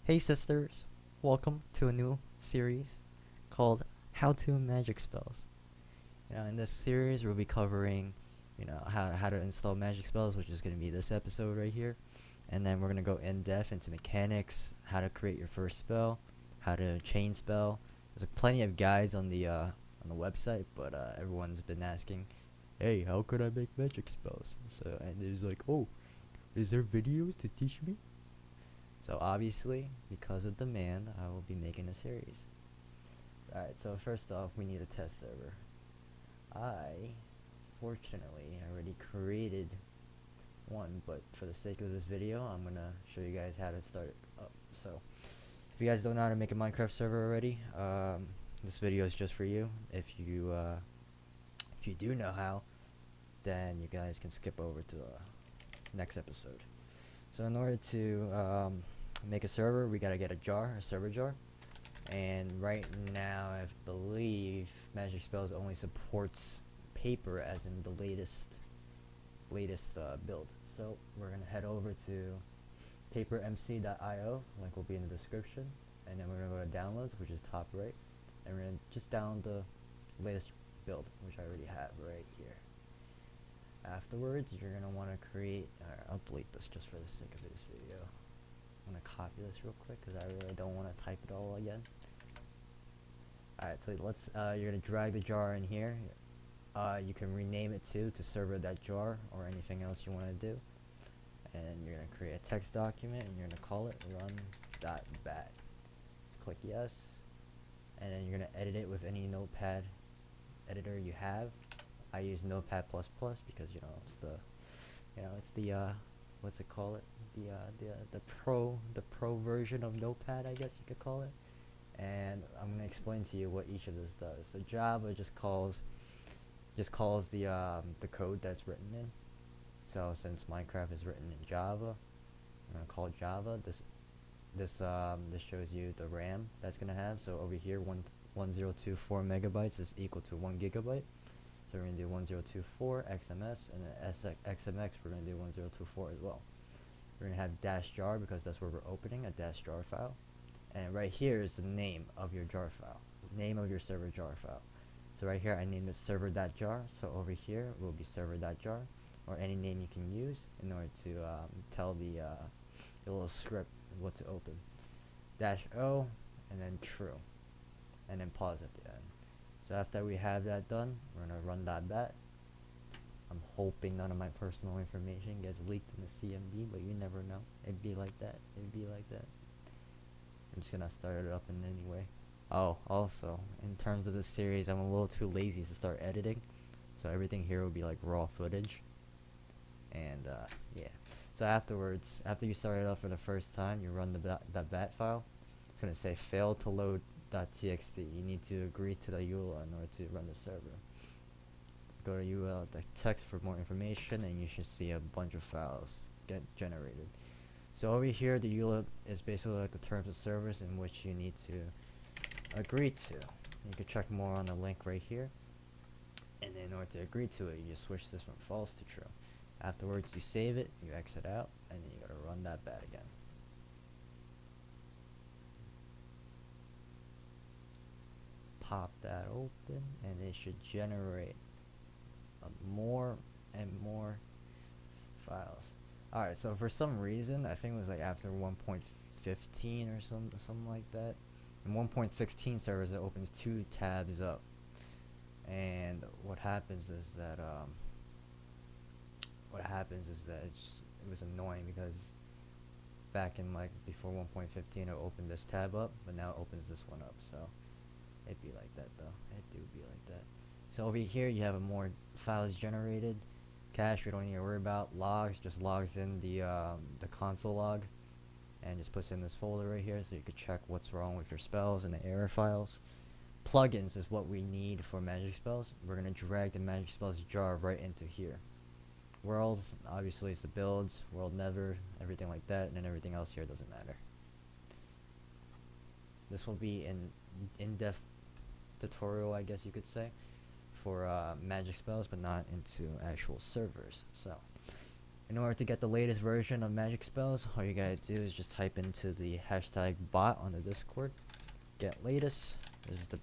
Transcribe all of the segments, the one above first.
Hey sisters, welcome to a new series called How to Magic Spells. In this series we'll be covering, how to install magic spells, which is going to be this episode right here. And then we're going to go in depth into mechanics, how to create your first spell, how to chain spell. There's plenty of guides on the website, but everyone's been asking, "Hey, how could I make magic spells?" So and there's like, "Oh, is there videos to teach me?" So obviously, because of demand, I will be making a series. Alright, so first off, we need a test server. I, fortunately, already created one, but for the sake of this video, I'm gonna show you guys how to start it up. So, if you guys don't know how to make a Minecraft server already, this video is just for you. If you do know how, then you guys can skip over to the next episode. So in order to make a server, we gotta get a server jar. And right now, I believe MagicSpells only supports paper, as in the latest build. So we're gonna head over to papermc.io. Link will be in the description. And then we're gonna go to downloads, which is top right, and we're gonna just download the latest build, which I already have right here. Afterwards, you're gonna want to create. I'll delete this just for the sake of this video. I'm gonna copy this real quick because I really don't want to type it all again. Alright, so you're gonna drag the jar in here. You can rename it to server.jar or anything else you want to do. And you're gonna create a text document and you're gonna call it run.bat. Just click yes. And then you're gonna edit it with any notepad editor you have. I use Notepad++ because it's the what's it call it, the pro version of Notepad, I guess you could call it. And I'm gonna explain to you what each of this does. So Java just calls the code that's written in. So since Minecraft is written in Java, I'm gonna call Java. This shows you the RAM that's gonna have. So over here, 1024 megabytes is equal to 1 gigabyte. So we're going to do 1024 XMS, and then XMX we're going to do 1024 as well. We're going to have dash jar because that's where we're opening a dash jar file. And right here is the name of your jar file, name of your server jar file. So right here I named it server.jar, so over here will be server.jar, or any name you can use in order to tell the little script what to open. Dash O, and then true, and then pause at the end. So after we have that done, we're gonna run that bat. I'm hoping none of my personal information gets leaked in the CMD, but you never know. It'd be like that. I'm just gonna start it up in anyway. Oh, also, in terms of this series, I'm a little too lazy to start editing, so everything here will be like raw footage. And yeah. So afterwards, after you start it up for the first time, you run the bat file. It's gonna say failed to load .txt. You need to agree to the URL in order to run the server. Go to URL the text for more information, and you should see a bunch of files get generated. So over here, the URL is basically like the terms of service in which you need to agree to. You can check more on the link right here. And then in order to agree to it, you just switch this from false to true. Afterwards, you save it, you exit out, and then you gotta run that bat again. Pop that open, and it should generate more and more files. Alright, so for some reason, I think it was like after 1.15 or something like that, in 1.16 servers, it opens 2 tabs up. And what happens is that it was annoying because back in like before 1.15 it opened this tab up, but now it opens this one up. So it'd be like that though. It do be like that. So over here you have more files generated. Cache we don't need to worry about. Logs just logs in the console log and just puts in this folder right here, so you could check what's wrong with your spells and the error files. Plugins is what we need for MagicSpells. We're gonna drag the MagicSpells jar right into here. World obviously is the builds, world never, everything like that, and then everything else here doesn't matter. This will be an in-depth tutorial, I guess you could say, for magic spells, but not into actual servers. So In order to get the latest version of Magic Spells, all you gotta do is just type into the hashtag bot on the Discord, get latest. This is the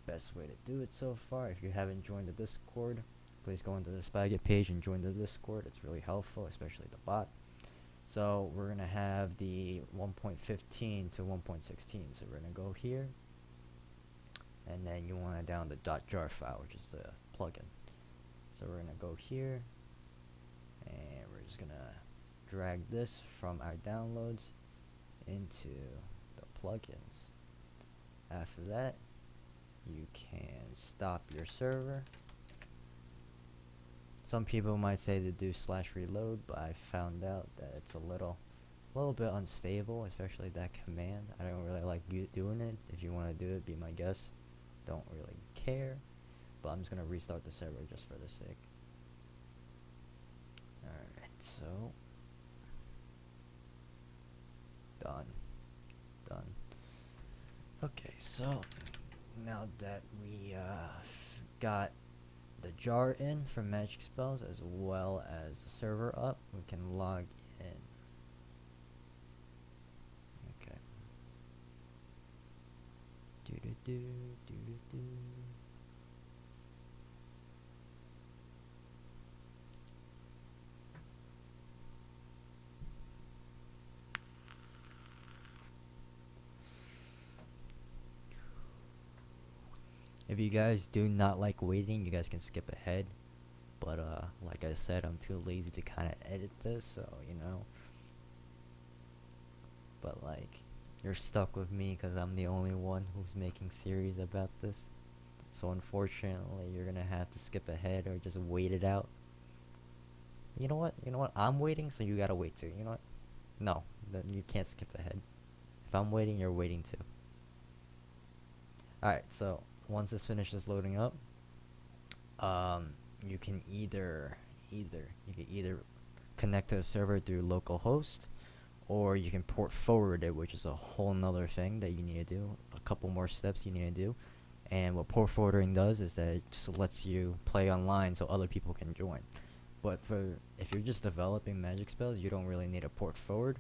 best way to do it so far. If you haven't joined the Discord, please go into the Spaghetti page and join the Discord. It's really helpful, especially the bot. So we're gonna have the 1.15 to 1.16. So we're gonna go here, and then you want to download the .jar file, which is the plugin. So we're gonna go here, and we're just gonna drag this from our downloads into the plugins. After that, you can stop your server. Some people might say to do /reload, but I found out that it's a little bit unstable, especially that command. I don't really like doing it. If you want to do it, be my guest. Don't really care, but I'm just gonna restart the server just for the sake. Alright, so done. Okay, so now that we got the jar in for Magic Spells as well as the server up, we can log in. Okay. If you guys do not like waiting, you guys can skip ahead. But like I said, I'm too lazy to kind of edit this, so you know. But like, you're stuck with me because I'm the only one who's making series about this. So unfortunately, you're gonna have to skip ahead or just wait it out. You know what? I'm waiting, so you gotta wait too. You know what? No, you can't skip ahead. If I'm waiting, you're waiting too. Alright, so once this finishes loading up, you can either connect to a server through localhost, or you can port forward it, which is a whole nother thing that you need to do, a couple more steps you need to do. And what port forwarding does is that it just lets you play online so other people can join. But if you're just developing Magic Spells, you don't really need a port forward.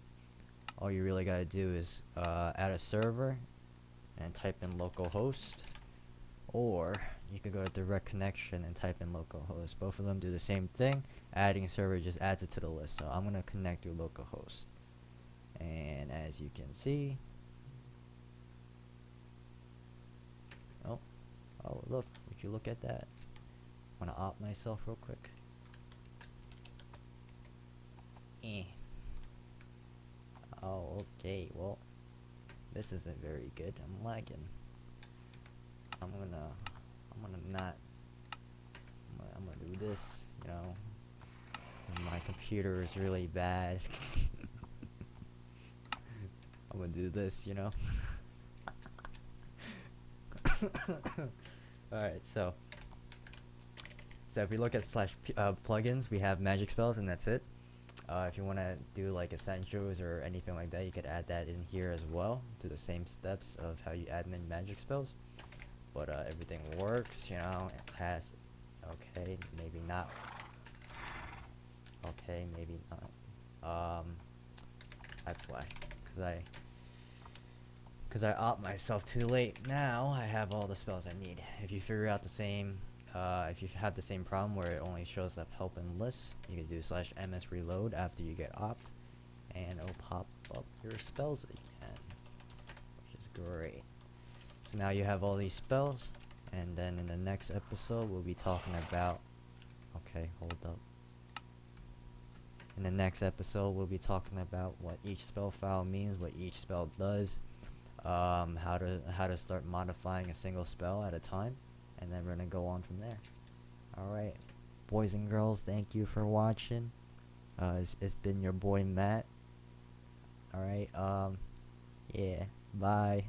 All you really gotta do is add a server and type in localhost, or you could go to direct connection and type in localhost. Both of them do the same thing. Adding a server just adds it to the list. So I'm gonna connect through localhost, and as you can see, oh look, would you look at that? I'm gonna opt myself real quick. Oh, okay, well, this isn't very good. I'm lagging. I'm gonna do this, you know. My computer is really bad. I'm gonna do this, you know. Alright, so if we look at plugins, we have Magic Spells, and that's it. If you want to do like essentials or anything like that, you could add that in here as well, to the same steps of how you admin Magic Spells. But everything works, you know. It has, okay, maybe not. Okay, maybe not. That's why, because I opt myself too late. Now I have all the spells I need. If you figure out the same, if you have the same problem where it only shows up help and lists, you can do /ms reload after you get opt, and it'll pop up your spells again, which is great. So now you have all these spells, and then in the next episode we'll be talking about, okay, hold up. In the next episode we'll be talking about what each spell file means, what each spell does, how to start modifying a single spell at a time, and then we're gonna go on from there. Alright, boys and girls, thank you for watching. It's been your boy Matt. Alright, yeah, bye.